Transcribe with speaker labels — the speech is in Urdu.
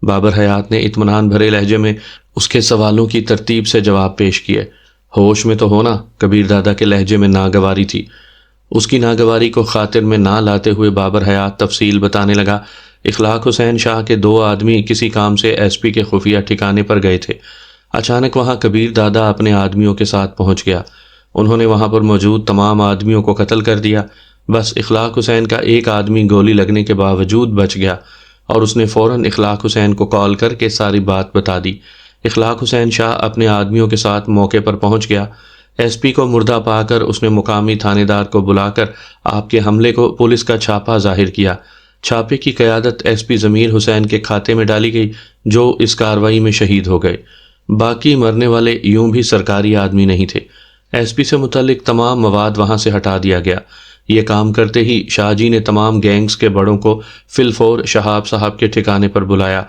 Speaker 1: بابر حیات نے اطمینان بھرے لہجے میں اس کے سوالوں کی ترتیب سے جواب پیش کیے۔ ہوش میں تو ہونا، کبیر دادا کے لہجے میں ناگواری تھی۔ اس کی ناگواری کو خاطر میں نہ لاتے ہوئے بابر حیات تفصیل بتانے لگا۔ اخلاق حسین شاہ کے 2 آدمی کسی کام سے ایس پی کے خفیہ ٹھکانے پر گئے تھے۔ اچانک وہاں کبیر دادا اپنے آدمیوں کے ساتھ پہنچ گیا۔ انہوں نے وہاں پر موجود تمام آدمیوں کو قتل کر دیا۔ بس اخلاق حسین کا ایک آدمی گولی لگنے کے باوجود بچ گیا اور اس نے فوراً اخلاق حسین کو کال کر کے ساری بات بتا دی۔ اخلاق حسین شاہ اپنے آدمیوں کے ساتھ موقع پر پہنچ گیا۔ ایس پی کو مردہ پا کر اس نے مقامی تھانے دار کو بلا کر آپ کے حملے کو پولیس کا چھاپا ظاہر کیا۔ چھاپے کی قیادت ایس پی ضمیر حسین کے کھاتے میں ڈالی گئی، جو اس کارروائی میں شہید ہو گئے۔ باقی مرنے والے یوں بھی سرکاری آدمی نہیں تھے۔ ایس پی سے متعلق تمام مواد وہاں سے ہٹا دیا گیا۔ یہ کام کرتے ہی شاہ جی نے تمام گینگز کے بڑوں کو فی الفور شہاب صاحب کے ٹھکانے پر بلایا۔